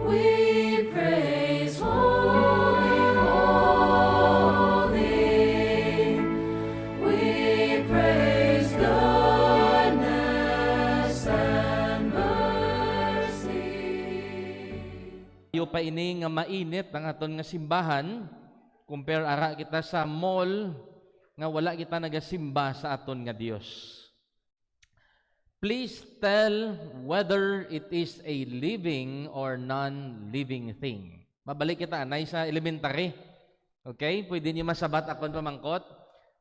We praise holy, holy. We praise goodness and mercy. Iyo pa ini nga mainit ang aton nga simbahan, compare ara kita sa mall nga wala kita nagasimba sa aton nga Dios. Please tell whether it is a living or non-living thing. Mabalik kita anay sa elementary. Okay? Pwede niyo masabat akon pamangkot.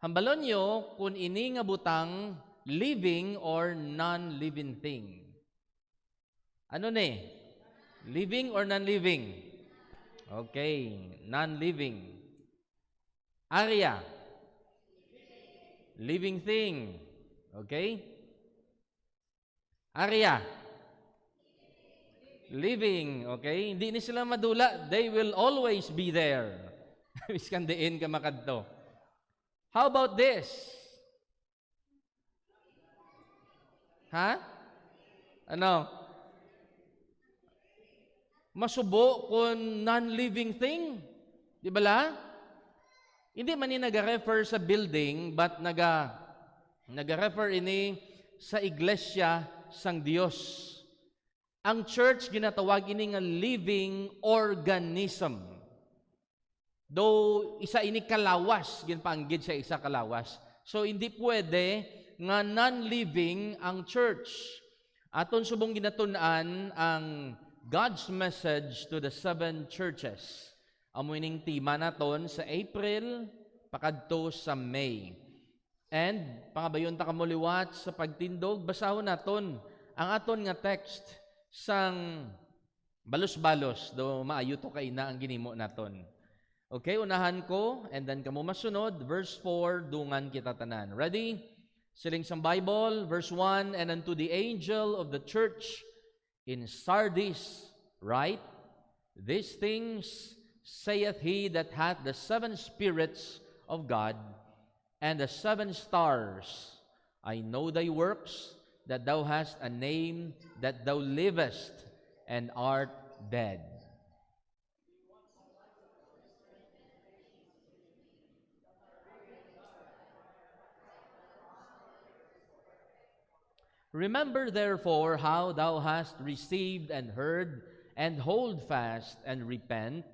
Hambalon niyo kung ini nga butang living or non-living thing. Ano ni? Living or non-living? Okay, non-living. Area. Living thing. Okay? Area. Living. Okay? Hindi ni sila madula. They will always be there. Iskan diin ka makadto. How about this? Ha? Ano? Masubo kung non-living thing. Di ba la? Hindi man ni nag-refer sa building, but nag-refer ini sa iglesia sang Dios. Ang church ginatawag ini nga living organism. Though isa ini kalawas, ginpaanggid sa isa kalawas. So hindi pwede nga non-living ang church. Aton subong ginatun-an ang God's message to the 7 churches. Amo ining tema naton sa April pakadto sa May. And pangabayon ta kamo liwat sa pagtindog, basahon naton ang aton nga text sang balos-balos do maayo to kay na ang ginimo naton. Okay, unahan ko and then kamo masunod verse 4 dungan kita tanan. Ready? Siling sang Bible, verse 1, and unto the angel of the church in Sardis write, these things saith he that hath the 7 spirits of God and the 7 stars. I know thy works, that thou hast a name, that thou livest, and art dead. Remember therefore how thou hast received and heard, and hold fast and repent.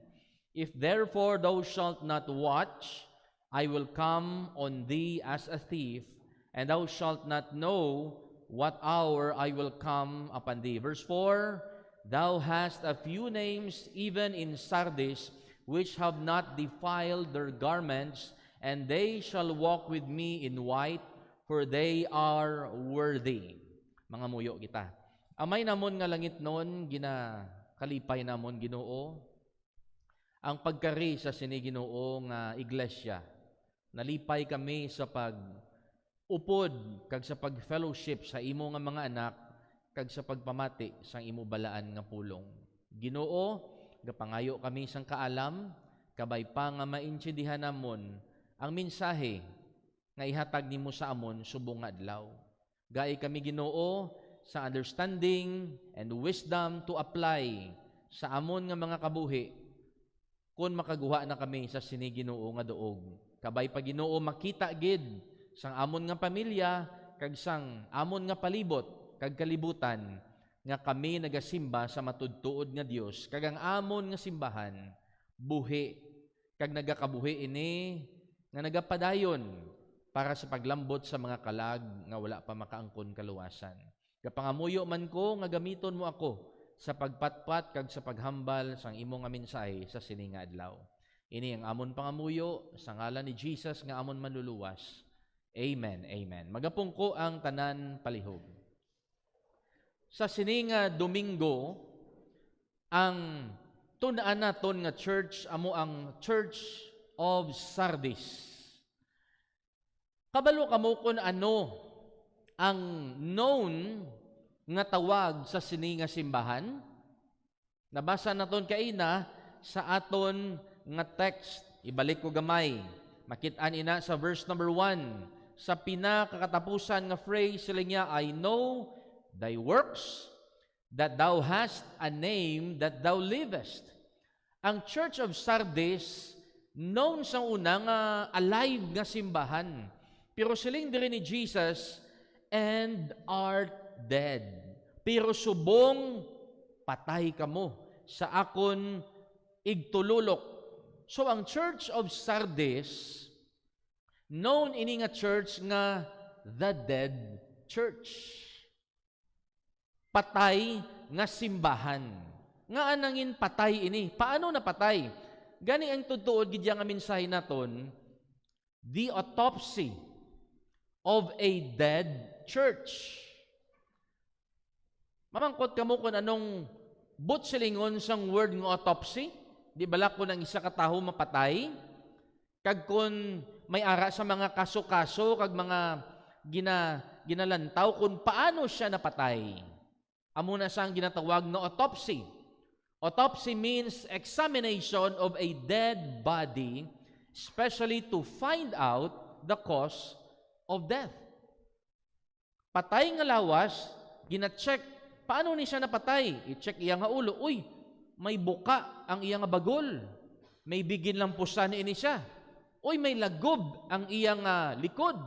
If therefore thou shalt not watch, I will come on thee as a thief, and thou shalt not know what hour I will come upon thee. Verse 4, thou hast a few names even in Sardis, which have not defiled their garments, and they shall walk with me in white, for they are worthy. Mga muyo kita. Amay namon nga langit nun, kalipay namon Ginoo, ang pagkari sa sini Ginoo nga iglesia. Nalipay kami sa pag-upod kag sa pag-fellowship sa imo nga mga anak kag sa pagpamati sang imo balaan nga pulong. Ginoo, gapangayo kami sang kaalam, kabay pa nga maintindihan namon ang mensahe nga ihatag nimo sa amon subong nga adlaw. Gai kami Ginoo sa understanding and wisdom to apply sa amon nga mga kabuhi kung makaguha na kami sa sini Ginoo nga duog. Kabay pa Ginoo makita gid sang amon nga pamilya kag sang amon nga palibot kag kalibutan nga kami nagasimba sa matudtuod nga Dios kag ang amon nga simbahan buhi kag nagakabuhi ini nga nagapadayon para sa paglambot sa mga kalag nga wala pa makaangkon kaluwasan. Kapangamuyo man ko nga gamiton mo ako sa pagpatpat kag sa paghambal sang imo nga mensahe sa sini nga adlaw. Ini ang amon pangamuyo sa ngalan ni Jesus nga amon manluluwas. Amen, amen. Magapong ko ang tanan palihog. Sa sini nga Domingo, ang tunaan naton nga church amo ang Church of Sardis. Kabalo kamo kung ano ang known nga tawag sa sini nga simbahan? Nabasa naton kaina sa aton nga text. Ibalik ko gamay. Makit-an ina sa verse number 1. Sa pinakakatapusan nga phrase sila niya, I know thy works, that thou hast a name that thou livest. Ang Church of Sardis, known sa una nga alive nga simbahan. Pero siling diri ni Jesus, and art dead. Pero subong patay kamo sa akon igtululok. So ang Church of Sardis, known ini nga church nga the dead church. Patay nga simbahan. Nga anangin patay ini. Paano napatay? Gani ang tutuod gid nga mensahe naton, the autopsy of a dead church. Mamangkot kamo kung anong silingon sang word nga autopsy. Di bala ko ng isa ka tawo mapatay? Kag kun may ara sa mga kaso-kaso, kag mga ginalantaw kung paano siya napatay. Amo na siyang ginatawag na autopsy. Autopsy means examination of a dead body, especially to find out the cause of death. Patay nga lawas, gina-check, paano ni siya napatay? I-check iya nga ulo, uy, may buka ang iya nga bagol. May bigin lang pusan ini siya. Uy, may lagob ang iya nga likod.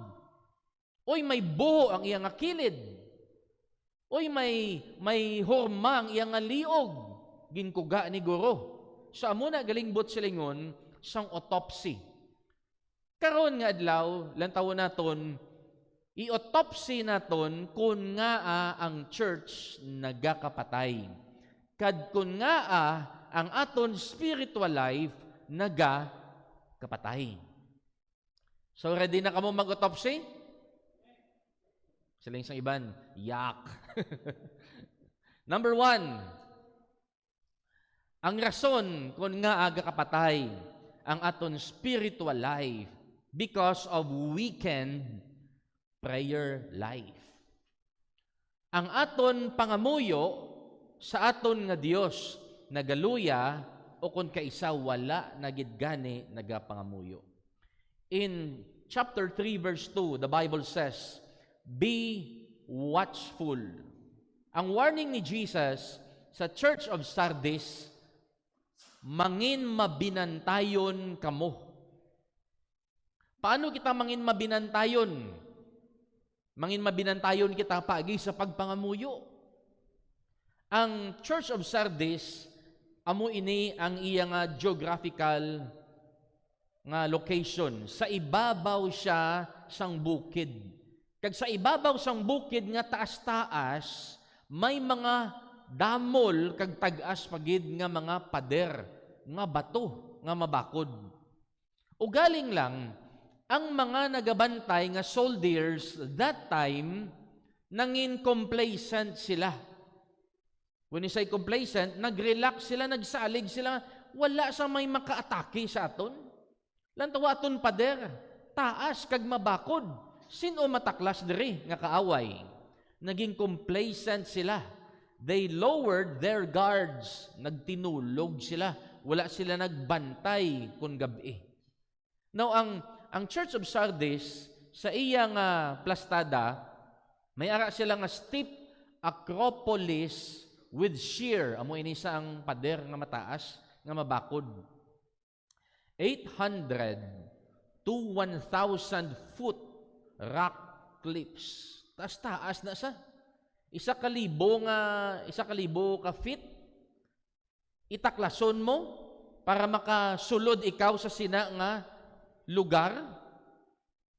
Uy, may buho ang iya nga kilid. Uy, may horma ang iya nga liog. Ginkuga ni guro. So, amo na galing silingon sang autopsy. Karon nga adlaw, lantaw naton, i-autopsy naton kung nga ang church nagakapatay. Kad kung nga ang aton spiritual life nagakapatay. So, ready na kamo mag-autopsy? Siling sang iban, yak. Number 1, ang rason kung nga aga kapatay ang aton spiritual life because of weakened prayer life. Ang aton pangamuyo sa aton nga Dios nagaluya o kung kaisa wala nagidgani nagapangamuyo. In chapter 3 verse 2, the Bible says, be watchful. Ang warning ni Jesus sa Church of Sardis, mangin mabinantayon kamo. Paano kita mangin mabinantayon? Mangin mabinantayon kita pagi sa pagpangamuyo. Ang Church of Sardis, amo ini ang iya nga geographical nga location. Sa ibabaw siya sang bukid. Kag sa ibabaw sang bukid nga taas-taas, may mga damol kag tag-as pagid nga mga pader, nga bato, nga mabakod. O galing lang, ang mga nagabantay nga soldiers that time, nangin complacent sila. When you say complacent, nag-relax sila, nagsalig sila, wala sa may makaatake sa aton. Lantawa aton pader, taas kag mabakod. Sino mataklas diri nga kaaway? Naging complacent sila. They lowered their guards. Nagtinulog sila. Wala sila nagbantay kung gabi. Now, ang Church of Sardis, sa iyang plastada, may ara sila nga steep acropolis with sheer. Amo ini sa ang pader nga mataas, nga mabakod. 800 to 1,000 foot rock cliffs. Taas na sa. 1,000 ka feet. Itaklason mo para makasulod ikaw sa sina nga lugar.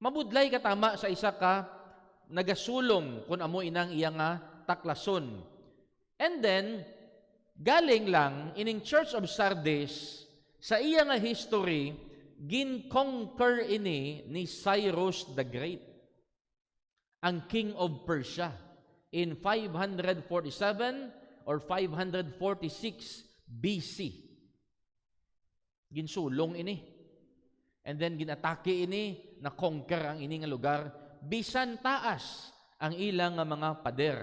Mabudlay ka tama sa isa ka nagasulong kung amo inang iya nga taklason. And then, galing lang ining Church of Sardis, sa iya nga history, gin-conquer ini ni Cyrus the Great, ang King of Persia, in 547 or 546 BC. Ginsulong ini. And then ginatake ini, na-conquer ang ini nga lugar. Bisan taas ang ilang nga mga pader.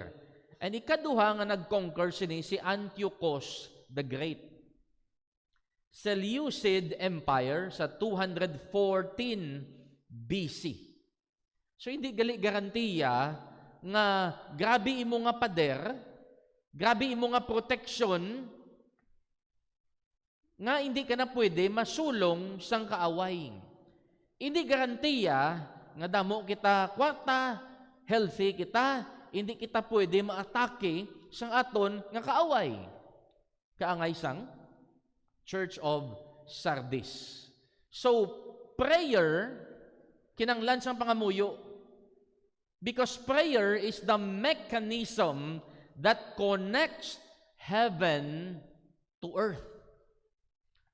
And ikaduha nga nag-conquer sini si Antiochus the Great. Seleucid Empire sa 214 BC. So, hindi gali garantiya nga grabe imo nga pader, Grabe imo nga protection nga hindi ka na pwede masulong sang kaaway. Hindi garantiya nga damo kita kwarta, healthy kita, hindi kita pwede maatake sang aton nga kaaway. Kaangay sang Church of Sardis. So, prayer, kinanglan sang pangamuyo. Because prayer is the mechanism that connects heaven to earth.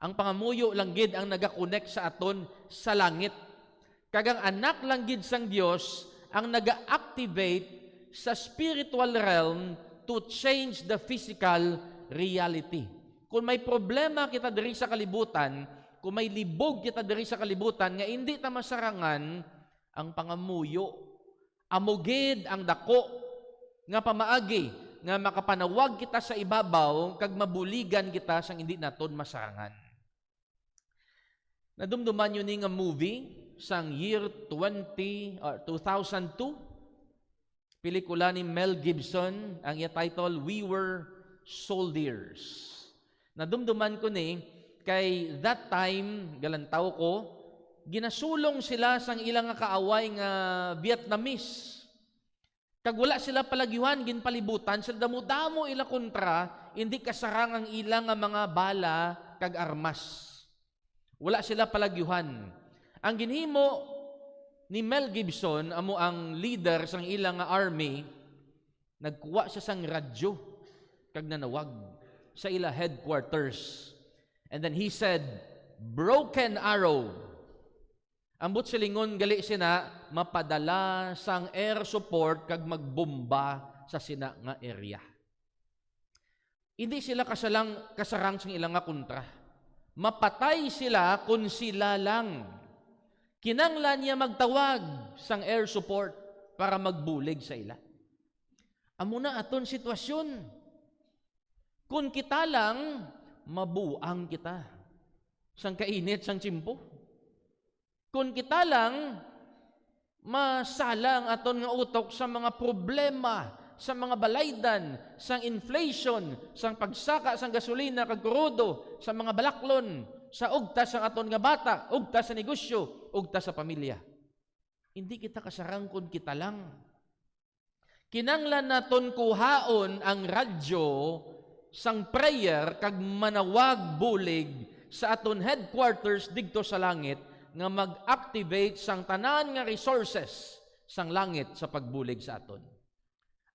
Ang pangamuyo lang gid ang naga-connect sa aton sa langit. Kagang anak lang gid sang Dios ang naga-activate sa spiritual realm to change the physical reality. Kung may problema kita diri sa kalibutan, kung may libog kita diri sa kalibutan nga hindi ta masarangan, ang pangamuyo amugid ang dako nga pamaagi nga makapanawag kita sa ibabaw kag mabuligan kita sang hindi naton masarangan. Nadumduman yun nga movie sang year 2002, pelikula ni Mel Gibson, ang iya title, We Were Soldiers. Nadumduman ko ni, kay that time, galantaw ko, ginasulong sila sang ilang nga kaaway nga Vietnamese. Kag wala sila palagyuhan, ginpalibutan, sila damo-damo ila kontra, hindi kasarang ang ilang nga mga bala kag armas. Wala sila palagyuhan. Ang ginhimo ni Mel Gibson, amo ang leader sang ilang nga army, nagkuha siya sang radyo kag nanawag sa ila headquarters. And then he said, broken arrow. Ambot silingon gali sina mapadala sang air support kag magbomba sa sina nga area. Hindi sila kasarang sang ilang nga kontra. Mapatay sila kung sila lang. Kinanglan niya magtawag sang air support para magbulig sa ila. Amo na aton sitwasyon. Kung kita lang, mabuang kita. Sang kainit, sang tsimpo. Kung kita lang, masalang aton nga utok sa mga problema, sa mga balaydan, sang inflation, sang pagsaka, sang gasolina, kag krudo, sa mga balaklon, sa ugtas sang aton nga bata, ugtas sa negosyo, ugtas sa pamilya. Hindi kita kasarang kung kita lang. Kinanglan naton kuhaon ang radyo sang prayer kag manawag bulig sa aton headquarters digto sa langit nga mag-activate sang tanan nga resources sang langit sa pagbulig sa aton.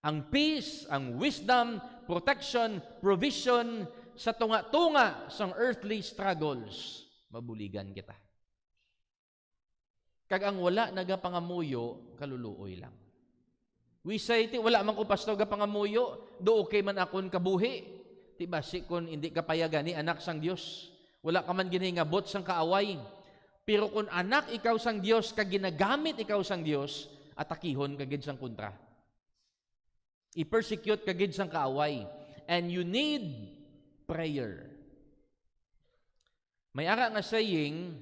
Ang peace, ang wisdom, protection, provision sa tunga-tunga sang earthly struggles, mabuligan kita. Kag ang wala nagapangamuyo, kaluluoy lang. We say, wala man ko pastor gapangamuyo, do okay man akon kabuhi. Ti basi kon hindi ka payagan ni anak sang Dios. Wala ka man ginhingabot sang kaaway. Pero kung anak ikaw sang Dios, kag ginagamit ikaw sang Dios, atakihon kagid sang kontra. I-persecute kagid sang kaaway. And you need prayer. May ara nga saying,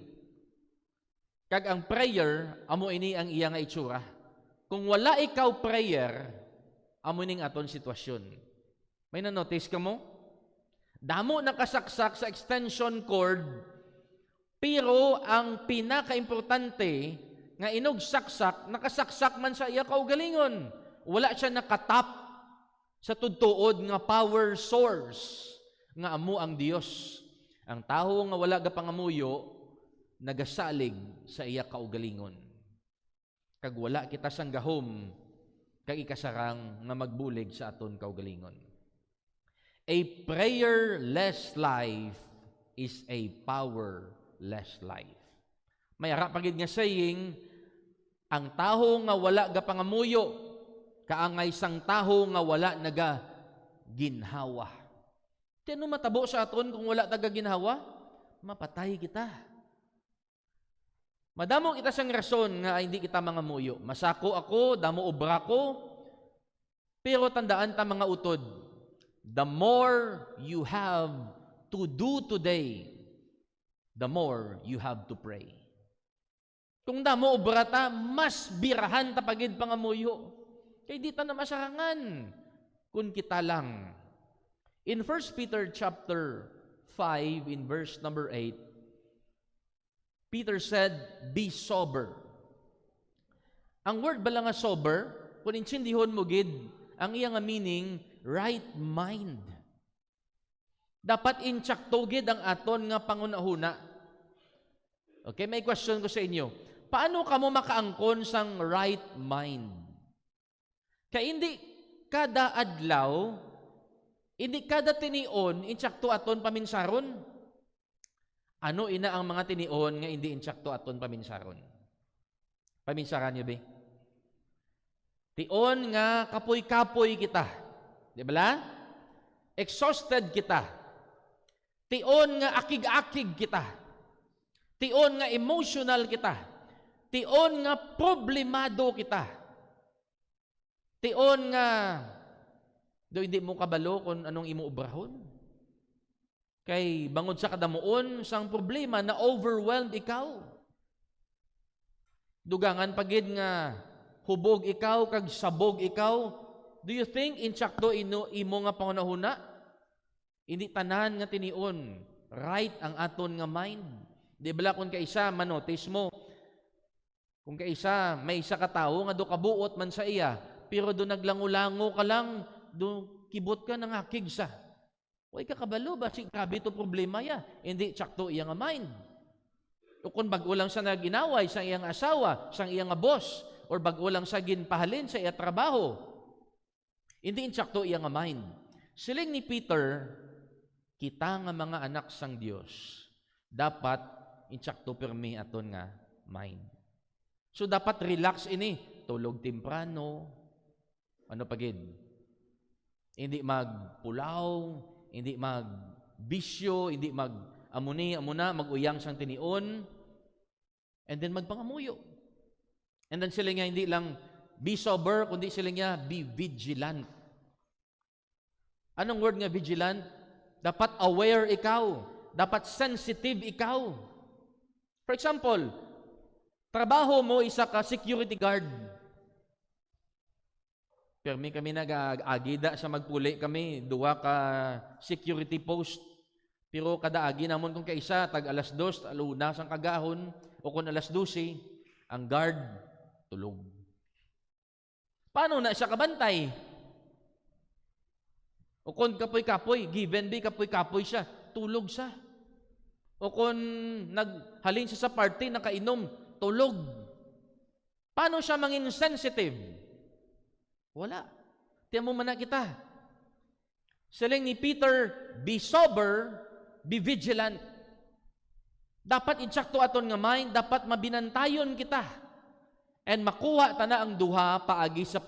kag ang prayer, amo ini ang iya nga itsura. Kung wala ikaw prayer, amo ning aton sitwasyon. May na-notice ka mo? Damo nakasaksak sa extension cord, pero ang pinaka-importante nga inog saksak, nakasaksak man sa iya kaugalingon. Wala siya nakatap sa tudtuod nga power source nga amo ang Dios. Ang tawo nga wala gapangamuyo, nagasalig sa iya kaugalingon. Kag wala kita sang gahom, kag ikasarang nga magbulig sa aton kaugalingon. A prayerless life is a powerless life. May ara pagid nga saying, ang taho nga wala gapangamuyo, kaangay sang taho nga wala naga ginhawa. Tino matabo sa aton kung wala taga ginhawa? Mapatay kita. Madamo kita sang rason nga hindi kita mangamuyo. Masako ako, damo obra ko, pero tandaan ta mga utod, the more you have to do today, the more you have to pray. Kung damo obra ta, mas birahan ta pagid pangamuyo. Kay di ta na masarangan kung kita lang. In 1 Peter chapter 5 in verse number 8, Peter said, "Be sober." Ang word bala nga sober, kung insindihon mo gid, ang iya nga meaning, right mind. Dapat intsakto gid ang aton nga pangunahuna. Okay, may question ko sa inyo. Paano ka mo makaangkon sang right mind? Kaya hindi kada adlaw, hindi kada tinion, intsakto aton paminsaron. Ano ina ang mga tinion nga hindi intsakto aton paminsaron? Paminsaran niyo ba? Tion nga kapoy-kapoy kita. Di ba? Exhausted kita. Tion nga akig-akig kita. Tion nga emotional kita. Tion nga problemado kita. Tion nga do hindi mo kabalo kung anong imuobrahon. Kay bangod sa kadamuon sang problema na overwhelmed ikaw. Dugangan pagid nga hubog ikaw kag sabog ikaw. Do you think intsakto imo nga pangunahuna? Hindi tanan nga tinion right ang aton nga mind. Di bala kung kaisa manotice mo, kung kaisa may isa ka tawo nga do kabuot man sa iya, pero do naglangulango ka lang, do kibot ka nang akig sa. Way ka kabalo ba si grabe to problema ya? Hindi tsakto iya nga mind. O kung bag-o lang sa naginaway sa iyang asawa, sa iyang boss, or bag-o lang sa ginpahalin sa iya trabaho, hindi insakto iya nga mind. Siling ni Peter, kita nga mga anak sang Dios, dapat insakto permi aton nga mind. So dapat relax ini, tulog temprano, ano pagid? Hindi magpulaw, hindi magbisyo, hindi amuna, maguyang sang tinion, and then magpangamuyo. And then sila nga hindi lang be sober, kundi sila nga be vigilant. Anong word nga vigilant? Dapat aware ikaw. Dapat sensitive ikaw. For example, trabaho mo isa ka security guard. Permi kami nag-agida sa magpuli kami, duwa ka security post. Pero kada agi namon kung kaisa, tag alas 2, aluna sang kagahon, o kung alas 12, ang guard, tulog. Paano na siya kabantay? O kung kapoy-kapoy, given be kapoy-kapoy siya, tulog siya. O kung naghalin siya sa party, nakainom, tulog. Paano siya mangin sensitive? Wala. Tiyan mo man na kita. Siling ni Peter, be sober, be vigilant. Dapat insakto aton nga mind, dapat mabinantayon kita. And makuha ta na ang duha paagi sa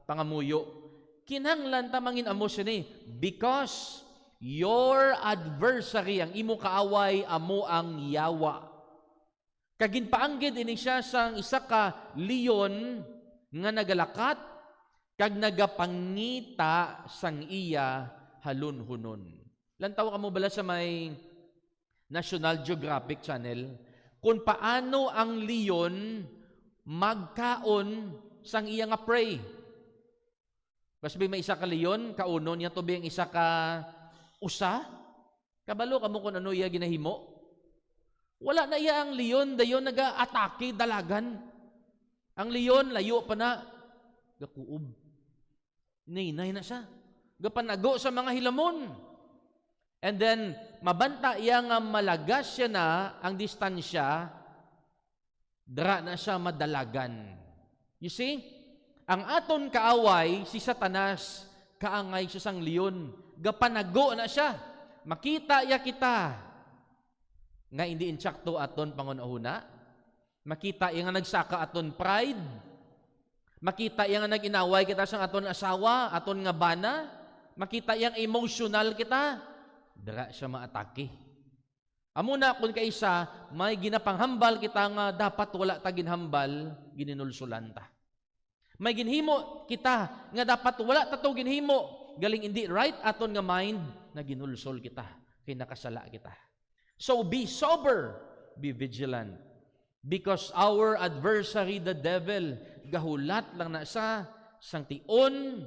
pangamuyo. Kinahanglan ta mangin amo sini because your adversary, ang imo kaaway, amo ang yawa. Kaginpaanggid ini siya sang isa ka leon nga nagalakat kag nagapangita sang iya halunhunon. Lantaw ka mo bala sa may National Geographic Channel kung paano ang leon magkaon sang iya nga prey. Kasi may isa ka leon, kaunon niya to ang isa ka usa. Kabalo ka mo kung ano iya ginahimo. Wala na iya ang leon, dayon naga-atake dalagan. Ang leon, layo pa na, gakuob. Nainay na siya. Gapanago sa mga hilamon. And then, mabanta iya nga malagas siya na ang distansya, dra na siya madalagan. You see? Ang aton kaaway, si Satanas, kaangay siya sang leon. Gapanago na siya. Makita iya kita. Nga hindi insakto aton pangunahuna. Makita iya nga nagsaka aton pride. Makita iya nga naginaway kita sang aton asawa, aton nga bana. Makita iyang emotional kita. Dara siya maatake. Amo na kung kaisa, may ginapanghambal kita nga dapat wala ta ginhambal, gininulsulan ta. May ginhimo kita nga dapat wala ta to ginhimo, galing hindi right aton nga mind na ginulsol kita, kay nakasala kita. So be sober, be vigilant. Because our adversary, the devil, gahulat lang na sa sang tion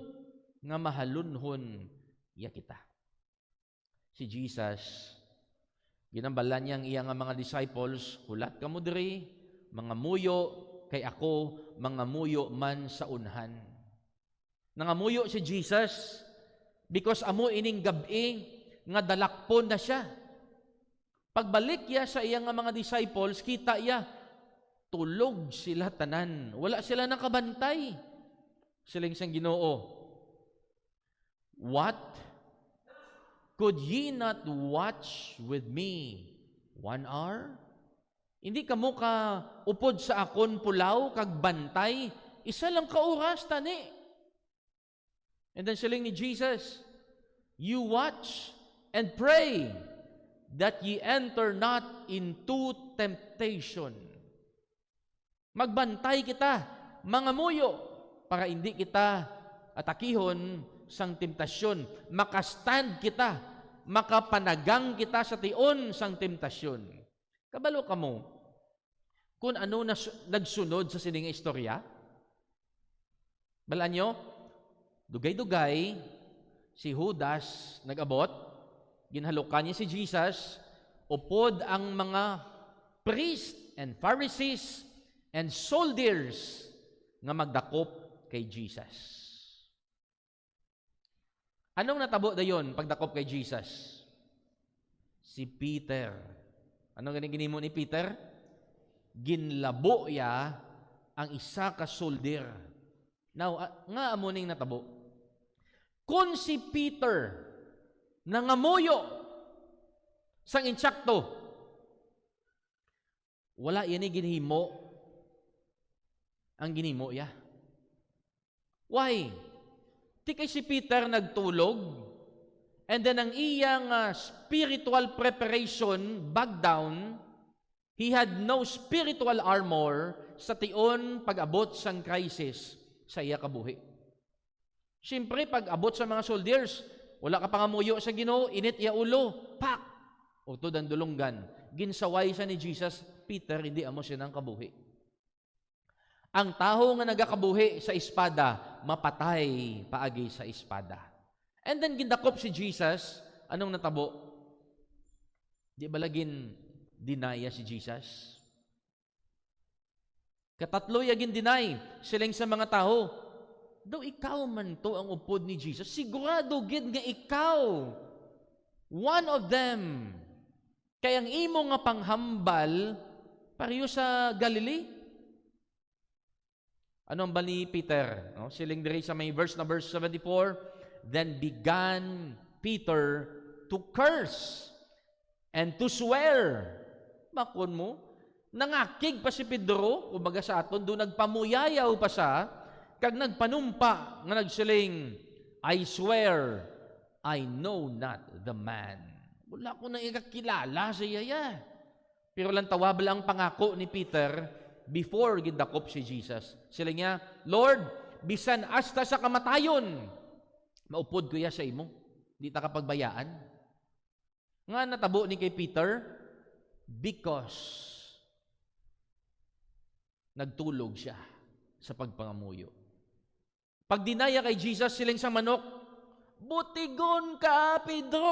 nga mahalunhon iya kita. si Jesus, ginambalan niya ang iyang mga disciples, hulat kamo diri, mga muyo, kay ako, mga muyo man sa unhan. Nangamuyo si Jesus, because amo ining gabi, nga dalakpon na siya. Pagbalik niya sa iyang mga disciples, kita niya, tulog sila tanan. Wala sila nakabantay. Siling siyang Ginoo, what? Could ye not watch with me 1 hour? Hindi kamo ka upod sa akon pulaw, kag bantay, isa lang ka oras tani. And then siling ni Jesus, you watch and pray that ye enter not into temptation. Magbantay kita, mga muyo, para hindi kita atakihon sang temptasyon. Makastand kita, makapanagang kita sa tion sang temptasyon. Kabalo ka mo, kung ano na nagsunod sa sining istorya? Balaan nyo, dugay-dugay, si Judas nag-abot, ginhalukan niya si Jesus, upod ang mga priest and Pharisees and soldiers nga magdakop kay Jesus. Anong natabo dayon pagdakop kay Jesus? Si Peter. Anong ginimo ni Peter? Ginlabo ya ang isa ka soldier. Now, nga amuning natabo. Kung si Peter nangamuyo sang insakto, wala yan ginhimo ang ginimo ya. Why? Di kay si Peter nagtulog, and then ang iyang spiritual preparation back down, he had no spiritual armor sa tion pag-abot sang crisis sa iya kabuhi. Siyempre, pag-abot sa mga soldiers, wala ka pangamuyo sa Ginoo, init iya ulo, pak! O to dandulunggan. Ginsaway sa ni Jesus, Peter, hindi amo siya ng kabuhi. Ang tao nga nagakabuhi sa espada, mapatay paagi sa espada. And then gindakop si Jesus, anong natabo? Di ba lagin dinaya si Jesus? Katatlo yagin deny silang sa mga tao. Daw ikaw man to ang upod ni Jesus. Sigurado gid nga ikaw. One of them. Kaya ang imo nga panghambal pareho sa Galilee. Ano ang bali Peter? No? Siling diri sa may verse 74, then began Peter to curse and to swear. Bakon mo? Nangakig pa si Pedro, kumbaga sa aton, doon nagpamuyayaw pa siya, kag nagpanumpa, nga nagsiling, I swear, I know not the man. Wala ko nang ikakilala sa iya. Pero lang tawabla ang pangako ni Peter, before gindakop si Jesus. Sila niya, Lord, bisan hasta sa kamatayon, maupod ko ya sa imo. Di ta kapagbayaan. Nga natabo ni kay Peter, because nagtulog siya sa pagpangamuyo. Pag dinaya kay Jesus, siling sa manok, butigon ka, Pedro!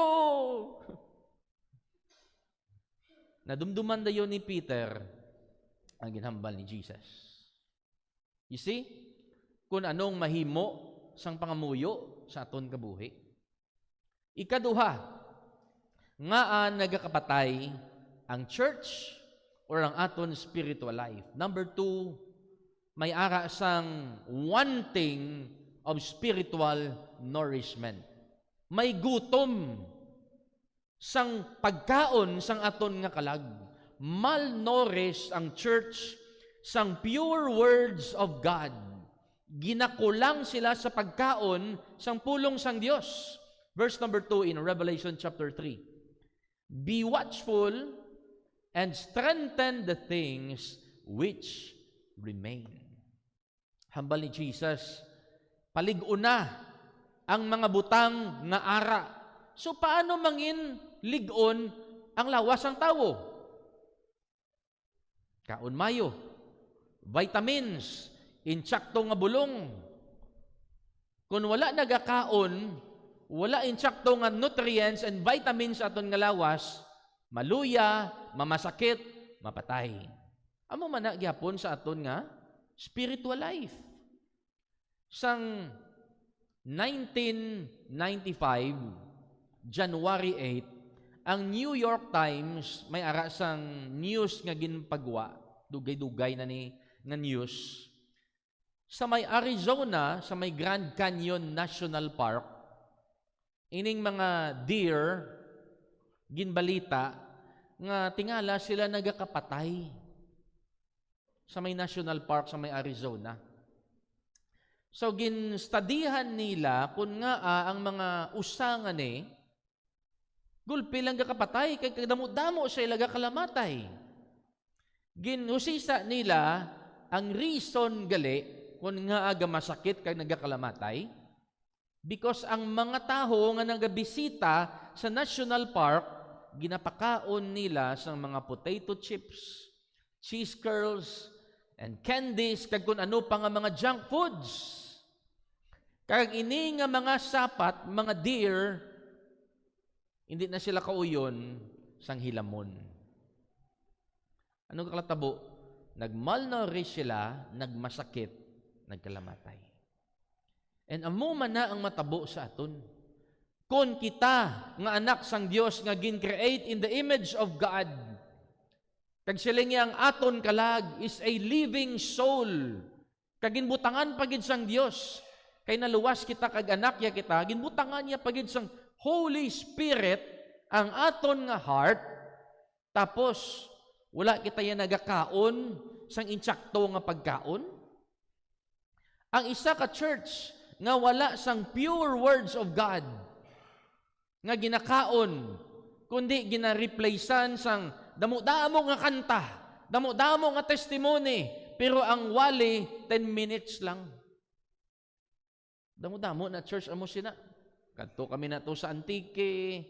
Nadumduman dayon ni Peter ang ginhambal ni Jesus. You see? Kung anong mahimo sang pangamuyo sa aton kabuhi. Ikaduha, nga nagakapatay ang church or ang aton spiritual life. Number 2, may ara sang wanting of spiritual nourishment. May gutom sang pagkaon sang aton nga kalag. Malnourished ang church sang pure words of God. Ginakulang sila sa pagkaon sang pulong sang Dios. Verse number 2 in Revelation chapter 3. Be watchful and strengthen the things which remain. Hambal ni Jesus, palig-una ang mga butang nga ara. So paano mangin ligon ang lawas ng tao? Kaon mayo, vitamins, insakto nga bulong. Kung wala nagakaon, wala insakto nga nutrients and vitamins sa aton nga lawas, maluya, mamasakit, mapatay. Amo man na gyapon sa aton nga spiritual life. Sang 1995, January 8, ang New York Times may ara sang news nga ginpagwa, dugay-dugay na ni nga news. Sa may Arizona, sa may Grand Canyon National Park, ining mga deer ginbalita nga tingala sila nagakapatay sa may national park sa may Arizona. So ginstudihan nila kung nga ang mga usangan ni gulpi lang gakapatay kay kadamo-damo sa ilaga kalamatay. Ginusisa nila ang reason gali kung nga aga masakit kay nagakalamatay because ang mga taho nga nagabisita sa national park ginapakaon nila sa mga potato chips, cheese curls, and candies, kag kung ano pa nga mga junk foods. Kag ini nga mga sapat, mga deer, hindi na sila kauyon sang hilamon. Ano kaklatabo? Nagmalnourish sila, nagmasakit, nagkalamatay. And amo man na ang matabo sa aton. Kung kita nga anak sang Dios nga gin-create in the image of God, kag sila nga ang aton kalag is a living soul. Kag ginbutangan pagid sang Dios. Kay naluwas kita kag anak ya kita, ginbutangan niya pagid sang Holy Spirit ang aton nga heart. Tapos wala kita ya nagakaon sang insakto nga pagkaon. Ang isa ka church nga wala sang pure words of God nga ginakaon, kundi gina-replacean sang damo-damo nga kanta, damo-damo nga testimony, pero ang wali 10 minutes lang. Damo-damo na church amo sina. Kadto kami na to sa Antique.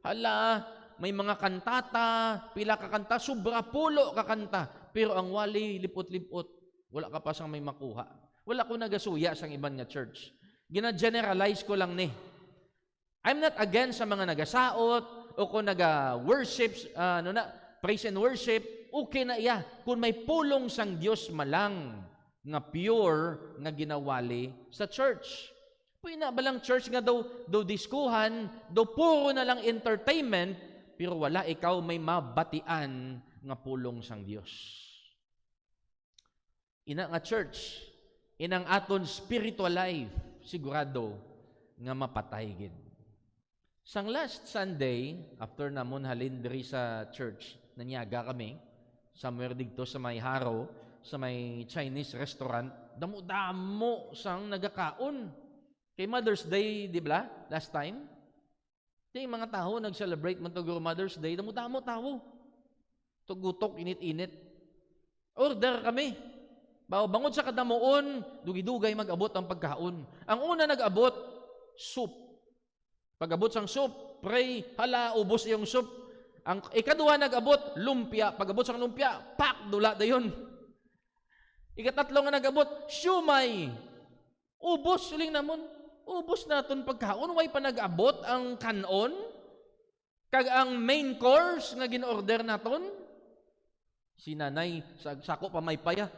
Hala, may mga kantata, pila ka kanta, sobra pulo ka kanta, pero ang wali lipot-lipot. Wala ka pa sang may makuha. Wala ko nagasuya sang iban nga church. Gina-generalize ko lang ni. I'm not against sa mga nagasaot o kung naga-worship, praise and worship, okay na iya. Kung may pulong sang Dios malang nga pure nga ginawali sa church. Pwede ba lang church nga daw diskuhan, daw puro na lang entertainment, pero wala ikaw may mabatian nga pulong sang Dios. Ina nga church, inang aton spiritual life, sigurado nga mapatay gid. Sang last Sunday, after namon halin diri sa church, nanyaga kami, somewhere digto sa may Haro, sa may Chinese restaurant, damo-damo sang nagakaon. Kay Mother's Day, di ba? Last time. Di mga tao nag-celebrate man to Mother's Day, damo-damo tao. Tugutok, init-init. Order kami. Bangod sa kadamuon, dugi-dugay mag-abot ang pagkaon. Ang una nag-abot, soup. Pag-abot sang soup, pray, hala, ubos yung soup. Ang ikaduha nag-abot, lumpia. Pag-abot sang lumpia, pak, dula dayon. Ikatatlo nga nag-abot, siumay. Ubos, siling namon. Ubos naton pagkaon. Way pa nag-abot ang kanon. Kag ang main course nga gin-order naton. Si nanay, sako pa may paya.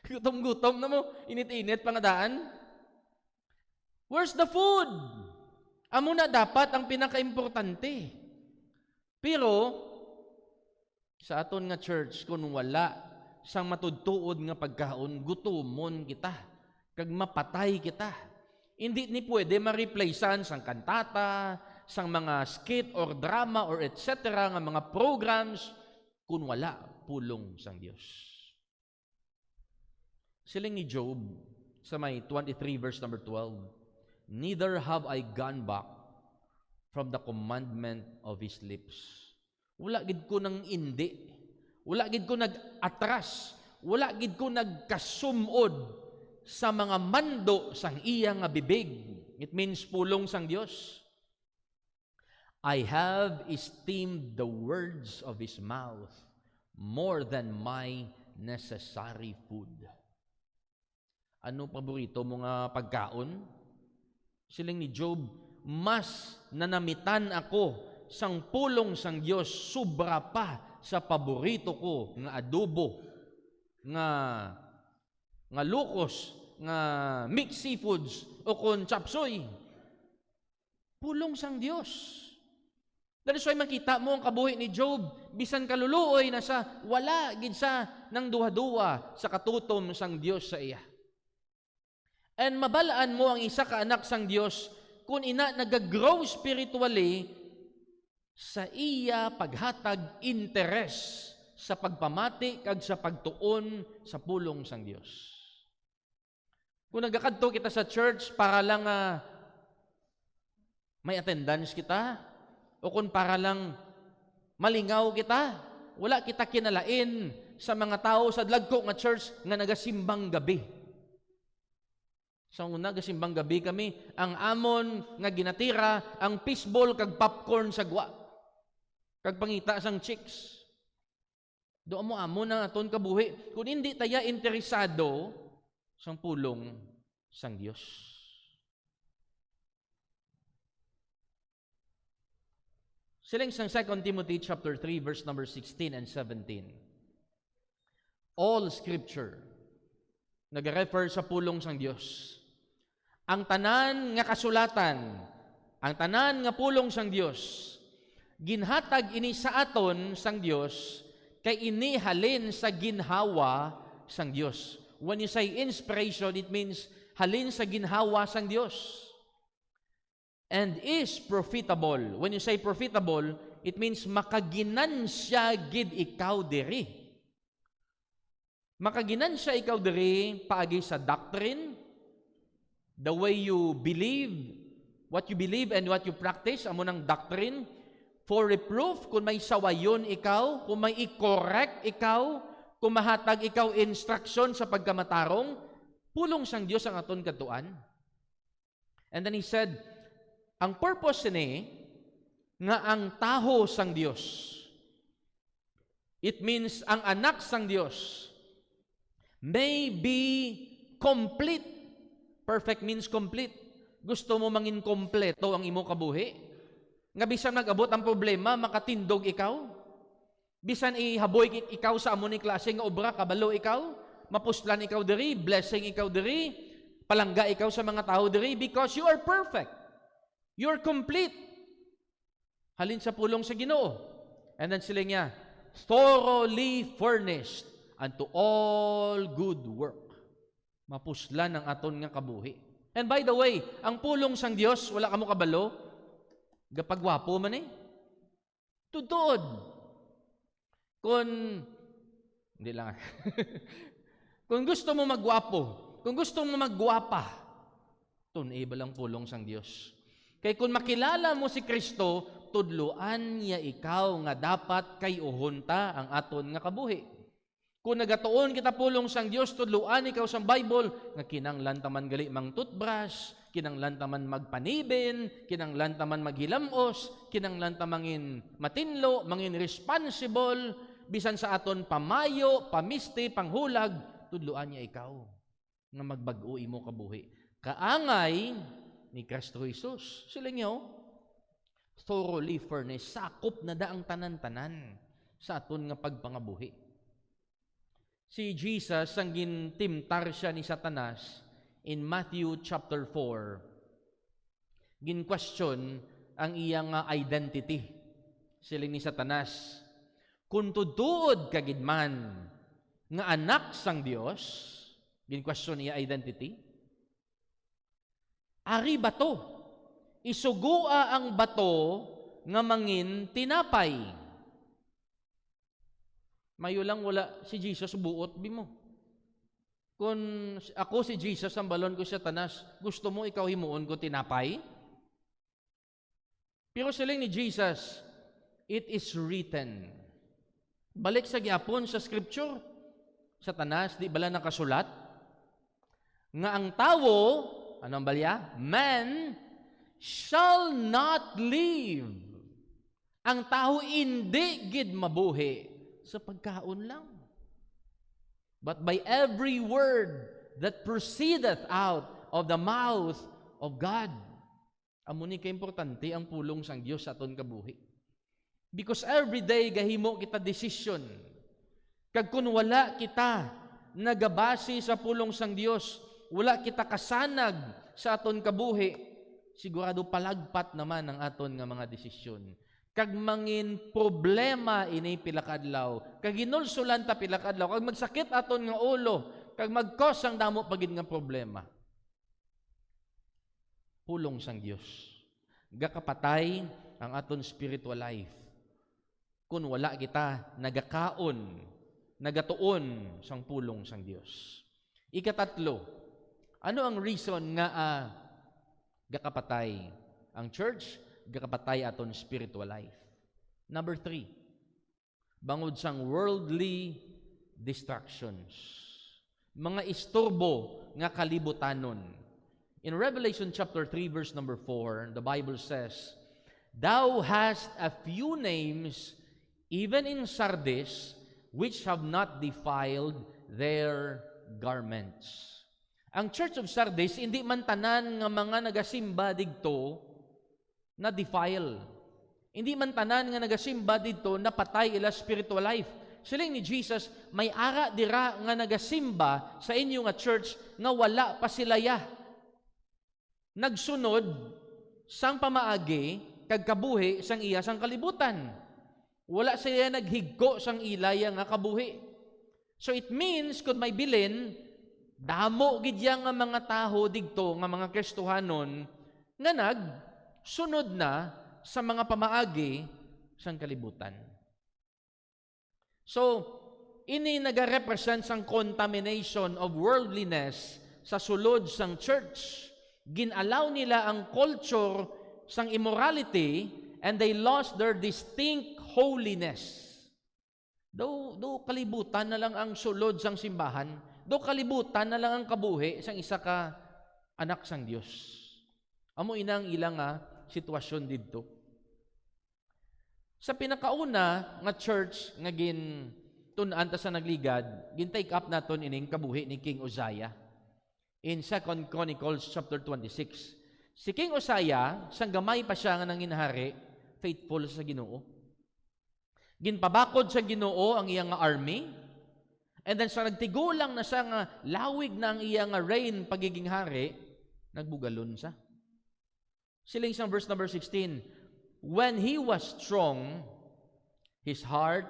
Gutom-gutom na mo. Init-init pangadaan. Where's the food? Amo na dapat ang pinaka-importante. Pero, sa aton nga church, kung wala sang matudtuod nga pagkaon, gutomon kita. Kag mapatay kita. Hindi ni pwede ma-replacean sang kantata, sang mga skit or drama or etc. nga mga programs kung wala pulong sang Dios. Siling ni Job sa may 23 verse number 12, neither have I gone back from the commandment of His lips. Wala gid ko nang indi. Wala gid ko nag-atras. Wala gid ko nagkasumod sa mga mando sang iya nga bibig. It means pulong sang Dios. I have esteemed the words of His mouth more than my necessary food. Ano paborito mo nga pagkaon? Siling ni Job, mas nanamitan ako sang pulong sang Dios sobra pa sa paborito ko nga adobo, nga lukos, nga mixed seafoods o kon chapsoy. Pulong sang Dios. That is why makita mo ang kabuhi ni Job, bisan kaluluoy na sa wala gid sa nang duha-duha sa katutom sang Dios sa iya. And mabalaan mo ang isa ka anak sang Dios kung ina nagagrow spiritually sa iya paghatag interes sa pagpamati kag sa pagtuon sa pulong sang Dios. Kung nagakadto kita sa church para lang may attendance kita, o kung para lang malingaw kita, wala kita kinalain sa mga tao sa dagko nga church nga nagasimbang gabi. Sa una, gasimbang gabi kami, ang amon nga ginatira, ang fishball kag popcorn sa gwa. Kag pangita sang chicks. Doon mo amon ang aton kabuhi. Kung hindi taya interesado sang pulong sang Dios. Siling sang 2 Timothy chapter 3 verse number 16 and 17. All scripture nag-refer sa pulong sang Dios. Ang tanan nga kasulatan, ang tanan nga pulong sang Dios, ginhatag ini sa aton sang Dios kay ini halin sa ginhawa sang Dios. When you say inspiration, it means halin sa ginhawa sang Dios. And is profitable. When you say profitable, it means makaginansya gid ikaw diri. Makaginansya ikaw diri paagi sa doctrine, the way you believe, what you believe and what you practice, amo nang doctrine. For reproof, kung may sawayon ikaw, kung may i-correct ikaw, kung mahatag ikaw instruction sa pagkamatarong, pulong sang Dios ang aton katuan. And then he said, ang purpose ni nga ang taho sang Dios. It means ang anak sang Dios may be complete. Perfect means complete. Gusto mo mangin kompleto ang imo kabuhi? Nga bisan nag-abot ang problema, makatindog ikaw? Bisan ihaboy ikaw sa amo ni klase nga obra, kabalo ikaw? Mapuslan ikaw diri, blessing ikaw diri, palangga ikaw sa mga tao diri because you are perfect. You're complete. Halin sa pulong sa Ginoo. And then sila niya, thoroughly furnished unto all good work. Mapuslan ang aton nga kabuhi. And by the way, ang pulong sang Dios, wala ka mo kabalo, gapagwapo man eh. Tudod. Hindi lang. Kung gusto mo magwapo, kung gusto mo magwapa, tunay ba lang pulong sang Dios? Kay kung makilala mo si Kristo, tudluan niya ikaw nga dapat kay uhunta ang aton nga kabuhi. Kung nagatuon kita pulong sang Dios, tudluan ikaw sa Bible nga kinanglan taman gali mang toothbrush, kinanglan taman magpanibin, kinanglan taman maghilamos, kinanglan tamangin matinlo, mangin responsible, bisan sa aton pamayo, pamisti, panghulag, tudluan niya ikaw nga magbag-o imo kabuhi. Kaangay ni Kristo Jesus. Sila niyo, thoroughly furnished, sakop na daang tanan-tanan sa aton nga pagpangabuhi. Si Jesus, ang gintimtar siya ni Satanas in Matthew chapter 4, gin-question ang iyang identity. Sila ni Satanas, kung tutuod kagidman nga anak sang Dios, gin-question niya identity, ari bato. Isugua ang bato nga mangin tinapay. Mayo lang wala si Jesus buot bimo. Kung ako si Jesus ang balon ko sa Satanas, gusto mo ikaw himuon ko tinapay? Pero siling ni Jesus, it is written. Balik sa gyapon sa scripture, Satanas, di bala nakasulat? Nga ang tawo, anong balya? Man shall not live. Ang tao hindi gid mabuhi sa pagkaon lang. But by every word that proceedeth out of the mouth of God. Amo ni kaimportante ang pulong sang Dios sa aton kabuhi. Because every day gahimo kita decision. Kag kun wala kita nagabase sa pulong sang Dios, wala kita kasanag sa aton kabuhi, sigurado palagpat naman ang aton nga mga desisyon. Kag mangin problema ini pilakadlaw, kag ginulsulan ta pilakadlaw, kag magsakit aton nga ulo, kag mag-cause ang damo pagid nga problema. Pulong sang Dios. Gakapatay ang aton spiritual life. Kung wala kita nagakaon, nagatuon sang pulong sang Dios. Ikatatlo, ano ang reason nga gakapatay ang church, gakapatay aton spiritual life? Number 3, bangod sang worldly distractions. Mga istorbo nga kalibutanon. In Revelation chapter 3 verse number 4, the Bible says, "Thou hast a few names even in Sardis, which have not defiled their garments." Ang Church of Sardis, hindi man tanan nga mga nagasimba didto na defile. Hindi man tanan nga nagasimba didto na patay ila spiritual life. Siling ni Jesus, may ara dira nga nagasimba sa inyo nga church nga wala pa silaya. Nagsunod sang pamaagi kag kabuhi sang iya sang kalibutan. Wala siya naghigko sang ilaya nga kabuhi. So it means, kung may bilin, damo gidya nga mga taho digto, nga mga Kristohanon, nga nagsunod na sa mga pamaagi sang kalibutan. So, ini nagarepresent sang contamination of worldliness sa sulod sang church. Ginalaw nila ang culture sang immorality and they lost their distinct holiness. Do kalibutan na lang ang sulod sang simbahan, do kalibutan na lang ang kabuhi sang isa ka anak sang Dios. Amo inang ilang sitwasyon didto. Sa pinakauna nga church nga tun-an ta sa nagligad, gin-take up naton ining kabuhi ni King Uzziah. In 2 Chronicles chapter 26. Si King Uzziah, sang gamay pa siya nga nanginhari, faithful sa Ginoo. Ginpabakod sa Ginoo ang iyang army, and then sa nagtigulang na siya nga lawig na ang iyang reign pagiging hari, nagbugalon siya. Siling sang verse number 16, "When he was strong, his heart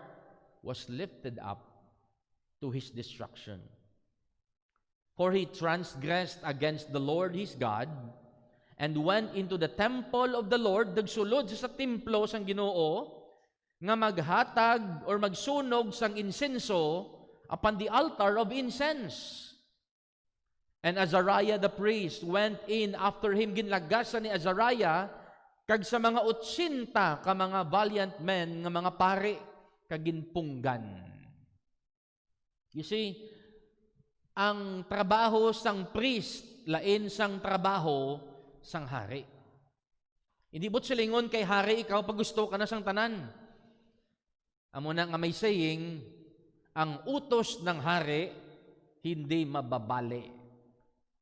was lifted up to his destruction. For he transgressed against the Lord his God, and went into the temple of the Lord," dagsulod sa templo sang Ginoo, nga maghatag or magsunog sang insenso upon the altar of incense. And Azariah the priest went in after him. Ginlagasan ni Azariah kag sa mga 80 ka mga valiant men nga mga pare kag ginpunggan. You see, ang trabaho sang priest lain sang trabaho sang hari. Hindi bot silingon kay hari ikaw pag gusto ka na sang tanan. Amo na nga may saying, ang utos ng hari hindi mababali.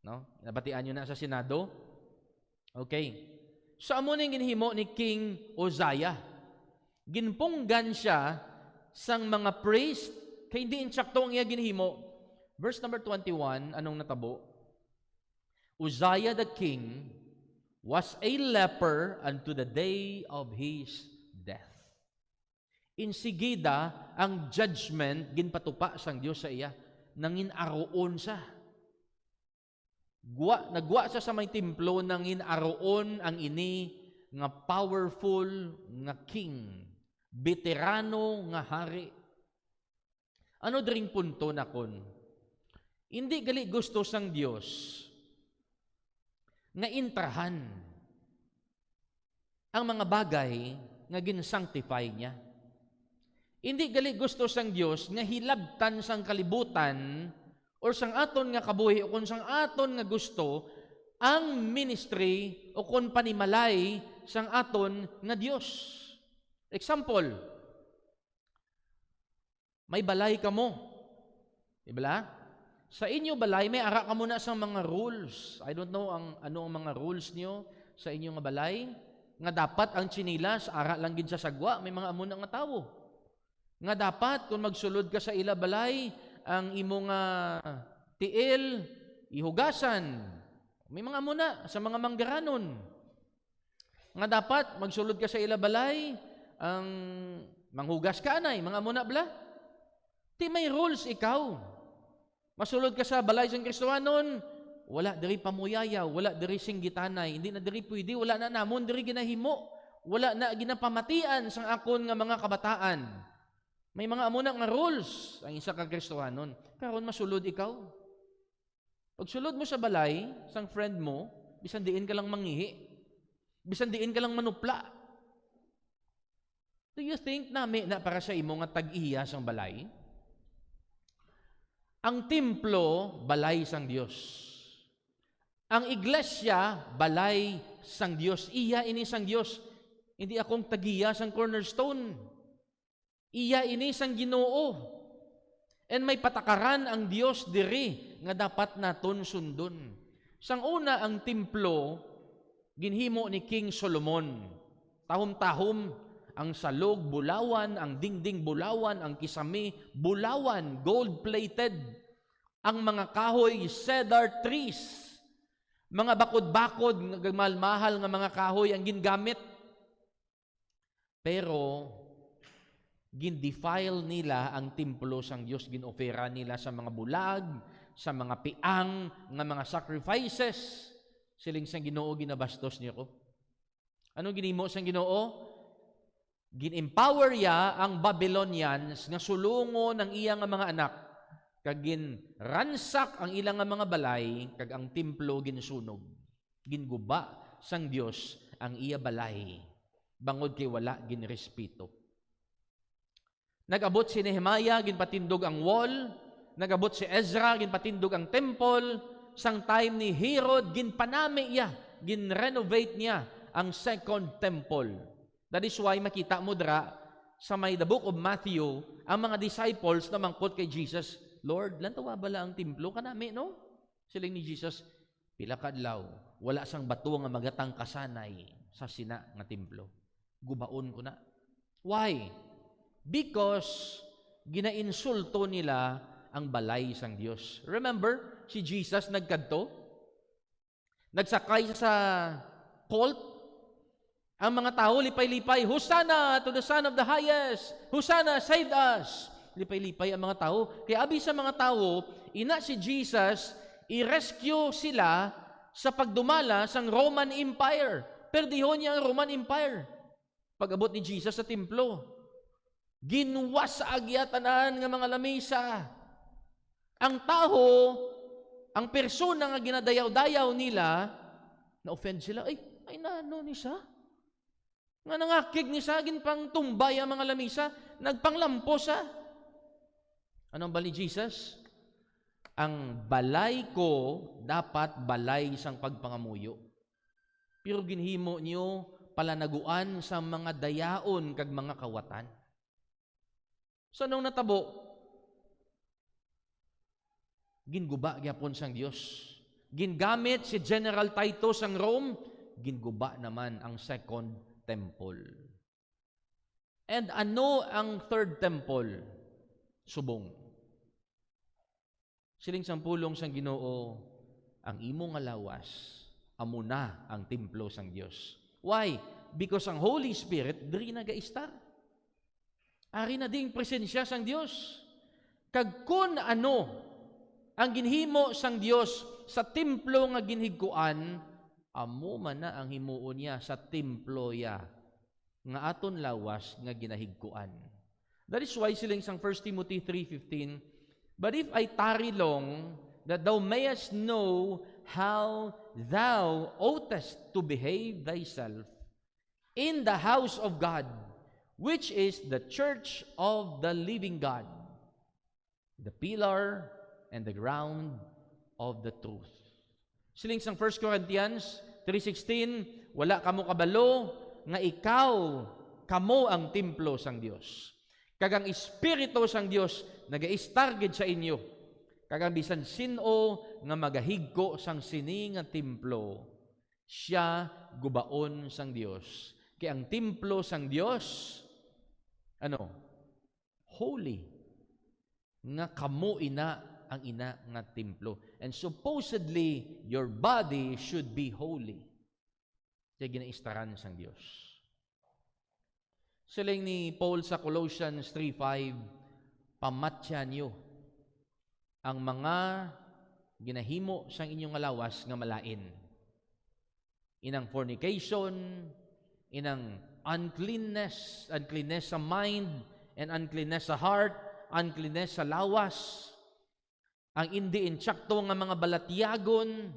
No? Nabatian nyo na sa Senado? Okay. So amo na yung ginhimo ni King Uzziah. Ginpunggan siya sang mga priest, kaya hindi insakto ang iya ginhimo. Verse number 21, anong natabo? "Uzziah the king was a leper unto the day of his death." Insigida ang judgment ginpatupa sang Dios sa iya, nangin aroon sa. Nagwa siya sa may templo, nangin aroon ang ini nga powerful nga king, veterano nga hari. Ano dring punto na kon? Hindi gali gusto sang Dios nga intrahan ang mga bagay nga gin-sanctify niya. Hindi gali gusto sang Dios nga hilabtan sang kalibutan or sang aton nga kabuhi o kung sang aton nga gusto ang ministry o kung panimalay sang aton nga Dios. Example, may balay kamo. Diba? Sa inyo balay, may ara kamo na sang mga rules. I don't know ano ang mga rules niyo sa inyo nga balay? Nga dapat ang chinilas, ara lang gid sa sagwa, may mga amo na nga tawo. Nga dapat, kung magsulod ka sa ila balay, ang imong tiil, ihugasan. May mga amo na sa mga manggaranon. Nga dapat, magsulod ka sa ila balay, ang manghugas ka anay, mga amo na bla. Ti may rules ikaw. Masulod ka sa balay sang Kristohanon, wala diri pamuyayaw, wala diri singgitanay, hindi na diri pwede, wala na namon diri ginahimo, wala na ginapamatian sang akon nga mga kabataan. May mga amo na nga rules ang isa ka Kristohanon. Karon masulod ikaw. Pag sulod mo sa balay, sang friend mo, bisan diin ka lang mangihi, bisan diin ka lang manupla. Do you think nami na para sa imo nga tag-iya sang balay? Ang templo, balay sang Dios. Ang iglesia, balay sang Dios. Iya ini sang Dios. Hindi akong tagiya sang cornerstone. Iya ini sang Ginoo. And may patakaran ang Dios diri nga dapat naton sundon. Sang una ang templo ginhimo ni King Solomon. Tahom-tahom ang salog bulawan, ang dingding bulawan, ang kisame bulawan, gold-plated. Ang mga kahoy cedar trees. Mga bakod-bakod, mahal-mahal nga mga kahoy ang gingamit. Pero gindefile nila ang templo sang Dios, ginofera nila sa mga bulag, sa mga piang, nga mga sacrifices. Siling sang Ginoo ginabastos niya ko. Ano ginimo sang Ginoo? Gin-empower ya ang Babylonians nga sulungon ang iyang mga anak, kag ginransak ang ilang mga balay, kag ang templo ginsunog. Ginguba sang Dios ang iya balay, bangod kay wala ginrespeto. Nagabot si Nehemiah, ginpatindog ang wall. Nagabot si Ezra, ginpatindog ang temple. Sang time ni Herod, ginpanami iya, ginrenovate niya ang second temple. That is why makita mo dra sa may the book of Matthew, ang mga disciples na mangkot kay Jesus, Lord, lantawa bala ang templo kanami, no? Siling ni Jesus, pila kadlaw, wala sang bato nga magatang kasanay sa sina nga templo. Gubaon ko na. Why? Because ginainsulto nila ang balay sang Dios. Remember, si Jesus nagkadto, nagsakay sa colt. Ang mga tao lipay-lipay, Hosanna to the Son of the Highest! Hosanna, save us! Lipay-lipay ang mga tao. Kaya abi sa mga tao, ina si Jesus, i-rescue sila sa pagdumala sang Roman Empire. Perdihon niya ang Roman Empire. Pag-abot ni Jesus sa templo, ginwas sa agyatanan ng mga lamesa. Ang tao, ang persona nga ginadayaw-dayaw nila, na-offend sila, ay nano ni siya? Nga nangakig ni sagin pang tumbay ang mga lamisa, nagpanglampo sa. Anong bali Jesus? Ang balay ko dapat balay sang pagpangamuyo. Pero ginhimo niyo palanaguan sa mga dayaon kag mga kawatan. So nung natabo, ginguba gyapon sang Dios. Gingamit si General Titus sang Rome, ginguba naman ang second temple. And ano ang third temple? Subong. Siling sampulong sang Ginoo, ang imo nga lawas, amo na ang templo sang Dios. Why? Because ang Holy Spirit diri nagaistar. Ari na ding presensya sang Dios. Kag kun ano ang ginhimo sang Dios sa templo nga ginhiguan, amo man na ang himuon niya sa templo ya nga aton lawas nga ginahigkuan. That is why siling sang 1 Timothy 3:15, but if I tarry long, that thou mayest know how thou oughtest to behave thyself in the house of God, which is the church of the living God, the pillar and the ground of the truth. Siling sang 1 Corinthians 3:16, wala kamo kabalo nga ikaw kamo ang templo sang Dios. Kag ang espiritu sang Dios nagaistargid sa inyo. Kag ang bisan sino nga magahigko sang sini nga templo, siya gubaon sang Dios. Kaya ang templo sang Dios, holy. Nga kamo ina ang ina nga templo. And supposedly, your body should be holy. Kaya ginaistaran sang Dios. Siling ni Paul sa Colossians 3:5, pamatya niyo ang mga ginahimo sang inyong alawas nga malain. Inang fornication, inang uncleanness sa mind, and uncleanness sa heart, uncleanness sa lawas, ang hindi insakto nga mga balatyagon,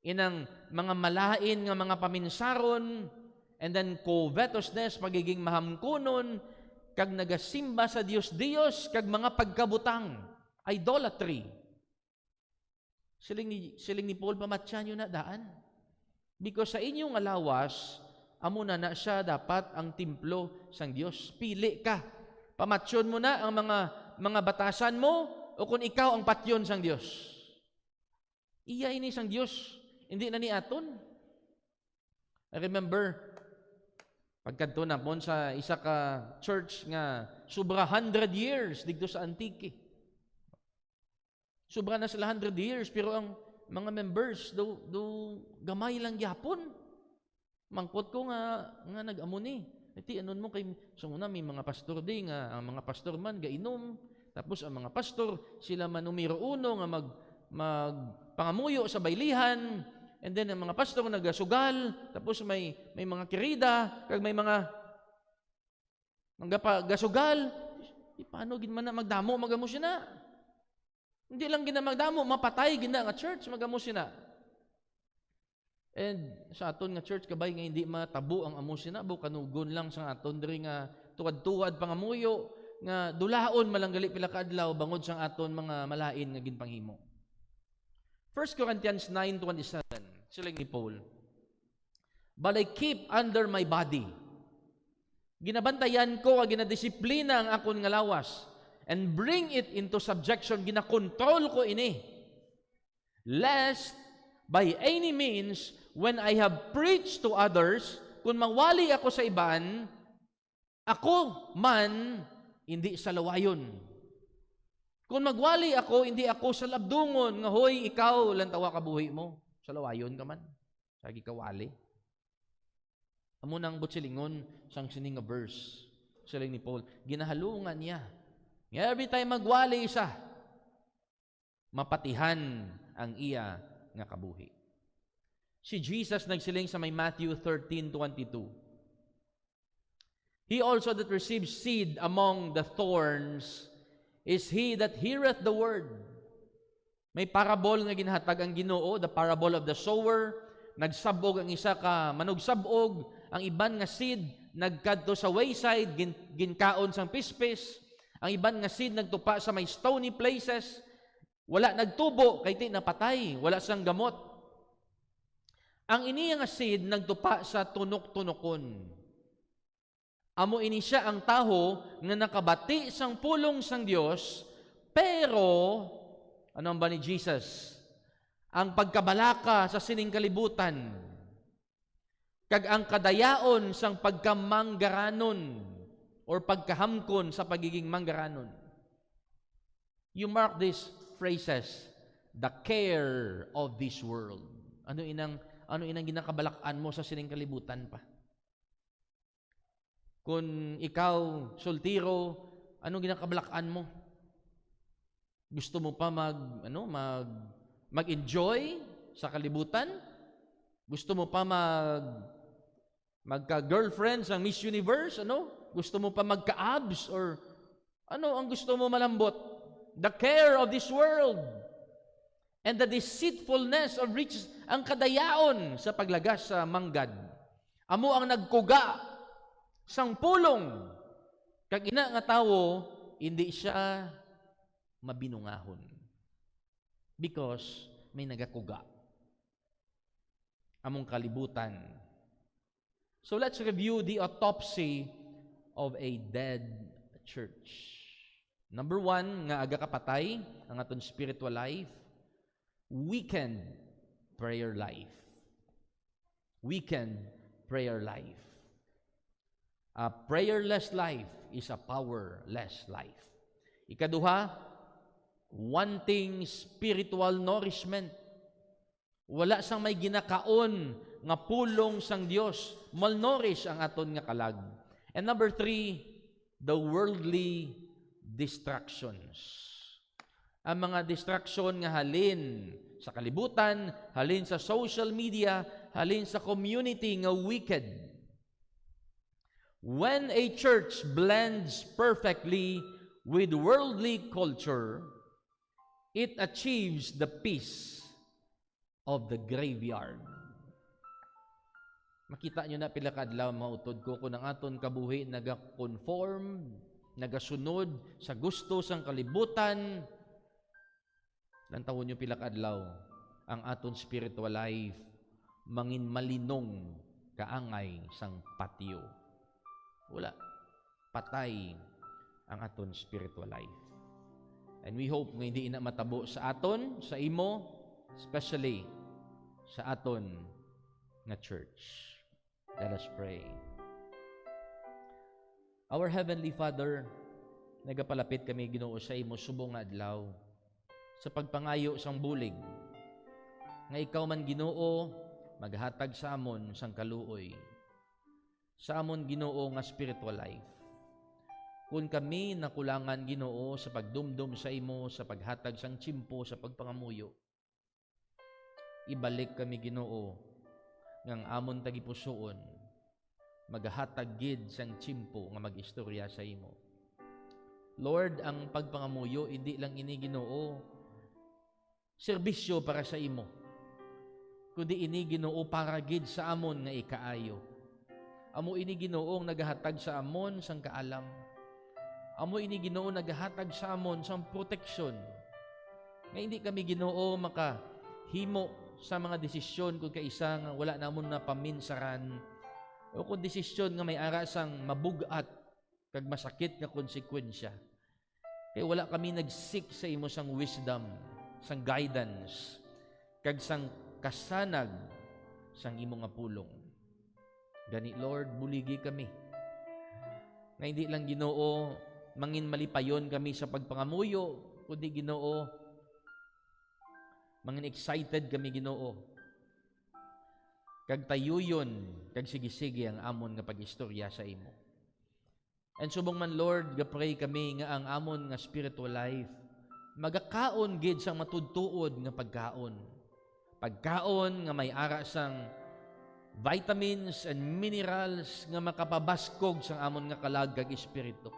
inang mga malain nga mga paminsaron, and then covetousness, pagiging mahamkunon, kag nagasimba sa Dios, kag mga pagkabutang, idolatry. Siling ni Paul, pamatya nyo na daan. Because sa inyong alawas, amo na siya dapat ang templo sang Dios. Pili ka. Pamatsyon mo na ang mga batasan mo, o kung ikaw ang patyon sang Dios. Iya ini sang Dios, hindi na ni aton. I remember, pagkanto na po sa isa ka church nga sobra 100 years dito sa Antique. Sobra na sila 100 years, pero ang mga members do gamay lang gyapon. Mangkot ko nga nag-amo ni. Iti anon mo kay sunguna may mga pastor di nga ang mga pastor man gainom, tapos ang mga pastor sila man numero 1 nga magpangamuyo sa baylihan, and then ang mga pastor nagasugal, tapos may mga kirida, kag may mga gasugal. Paano gid man na magdamo magamo siya na? Hindi lang ginamagdamo, mapatay gina nga church, magamo sina. And sa aton nga church, kabay nga hindi matabo ang amo sina, kanugon lang sa aton diri nga tuwad-tuwad pangamuyo, nga dulaon malanggali pila ka adlaw bangod sang aton mga malain nga ginpanghimo. 1 Corinthians 9:27, siling ni Paul, but I keep under my body. Ginabantayan ko, ginadisiplina ang akon nga lawas, and bring it into subjection, ginakontrol ko ini, lest by any means, when I have preached to others, kung mawali ako sa iban, ako man hindi sa lawayon. Kung magwali ako, hindi ako sa labdungon, nga hoy, ikaw lang tawa kabuhi mo, sa lawayon ka man, sagi kawali. Amo nang butsilingon sang sining nga verse, siling ni Paul, ginahalungan niya. Every time magwali isa, mapatihan ang iya nga kabuhi. Si Jesus nagsiling sa may Matthew 13:22. He also that receives seed among the thorns is he that heareth the word. May parable nga ginhatag ang Ginoo, the parable of the sower. Nagsabog ang isa ka manugsabog, ang iban nga seed nagkadto sa wayside, ginkaon sang pispis. Ang iban nga seed nagtupa sa may stony places, wala nagtubo, kay ti napatay, wala sang gamot. Ang iniya nga seed nagtupa sa tunok-tunokon. Amo ini siya ang taho nga nakabati sang pulong sang Dios, pero ano ba ni Jesus? Ang pagkabalaka sa sining kalibutan, kag ang kadayaon sang pagkamanggaranon, or pagkahamkon sa pagiging manggaranon. You mark these phrases, the care of this world. Ano inang ginakabalakan mo sa sining kalibutan pa? Kung ikaw sultiro, ano ginakabalakan mo? Gusto mo pa mag-enjoy sa kalibutan? Gusto mo pa magka-girlfriend sa Miss Universe, Gusto mo pa magka-abs, or ano ang gusto mo malambot? The care of this world and the deceitfulness of riches, ang kadayaon sa paglagas sa manggad. Amo ang nagkuga sang pulong, kag ina nga tawo hindi siya mabinungahon because may nagakuga among kalibutan. So let's review the autopsy of a dead church. Number 1, nga aga kapatay ang aton spiritual life, weakened prayer life. weekend prayer life. A prayerless life is a powerless life. Ikaduha, wanting spiritual nourishment. Wala sang may ginakaon nga pulong sang Dios, malnourish ang aton nga kalag. And number 3, the worldly distractions. Ang mga distraction nga halin sa kalibutan, halin sa social media, halin sa community nga wicked. When a church blends perfectly with worldly culture, it achieves the peace of the graveyard. Makita nyo na pila kadlaw mautod ko kung ang aton kabuhi naga-conform, nagasunod sa gusto sang kalibutan. Lantawon nyo pila kadlaw ang aton spiritual life mangin malinong kaangay sang patio. Wala. Patay ang aton spiritual life. And we hope nga hindi na matabo sa aton, sa imo, especially sa aton nga church. Let us pray. Our Heavenly Father, nagapalapit kami Ginoo sa imo subong nga adlaw sa pagpangayo sang bulig nga ikaw man Ginoo maghatag sa amon sang kaluoy sa amon Ginoo nga spiritual life. Kung kami nakulangan Ginoo sa pagdumdum sa imo sa paghatag sang tsimpo sa pagpangamuyo, ibalik kami Ginoo ngang amon tagipusoon maghatag gid sang tsimpo nga magistorya sa imo. Lord, ang pagpangamuyo hindi lang ini Ginoo serbisyo para sa imo, kundi ini Ginoo para gid sa amon nga ikaayo. Amo ini Ginoong nagahatag sa amon sang kaalam. Amo ini Ginoo nagahatag sa amon sang proteksyon. Nga hindi kami Ginoo makahimo sa mga desisyon kung kaisa nga wala namon na paminsaran o kung desisyon nga may ara sang mabugat kag masakit nga konsekwensya. Kaya wala kami nagsik sa imo sang wisdom, sang guidance, kag sang kasanag sang imo nga pulong. Gani Lord, buligi kami. Nga hindi lang Ginoo mangin malipayon kami sa pagpangamuyo, kundi Ginoo mangin excited kami Ginoo. Kag tayuyon, kag sige-sige ang amon nga pagistorya sa imo. And subong man Lord, gapray kami nga ang amon nga spiritual life magakaon gid sang matudtuod nga pagkaon. Pagkaon nga may ara sang vitamins and minerals nga makapabaskog sang amon nga kalag kag espiritu.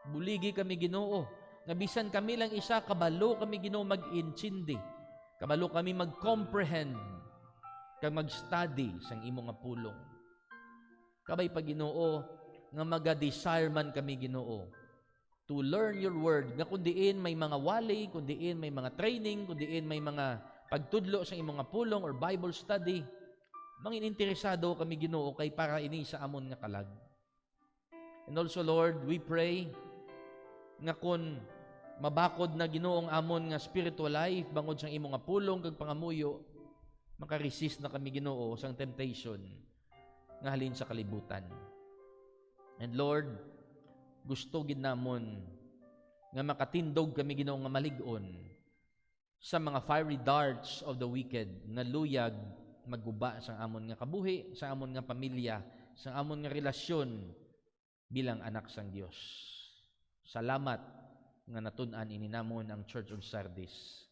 Buligi kami Ginoo nga bisan kami lang isa kabalo kami Ginoo mag-intindi, kabalo kami mag-comprehend kag mag-study sang imo nga pulong. Kabay pa Ginoo nga maga-desire man kami Ginoo to learn your word, nga kundiin may mga wali, kundiin may mga training, kundiin may mga pagtudlo sa imo nga pulong or Bible study. Mangin interesado kami Ginoo kay para ini sa amon nga kalag. And also Lord, we pray nga kun mabakod na Ginoo ang amon nga spiritual life bangod sang imo nga pulong kag pangamuyo, makaresist na kami Ginoo sang temptation nga halin sa kalibutan. And Lord, gusto gid namon nga makatindog kami Ginoo nga malig-on sa mga fiery darts of the wicked nga luyag magguba sa amon nga kabuhi, sa amon nga pamilya, sa amon nga relasyon bilang anak sang Dios. Salamat nga natun-an ini namon ang Church of Sardis.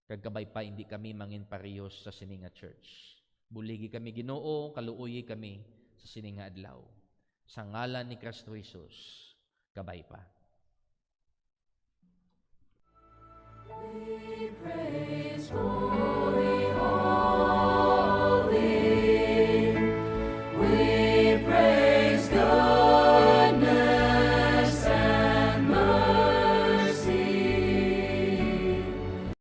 Kag kabay pa hindi kami mangin parehos sa sininga church. Buligi kami Ginoo, kaluoy kami sa sininga adlaw. Sa ngalan ni Kristo Jesus, kabay pa.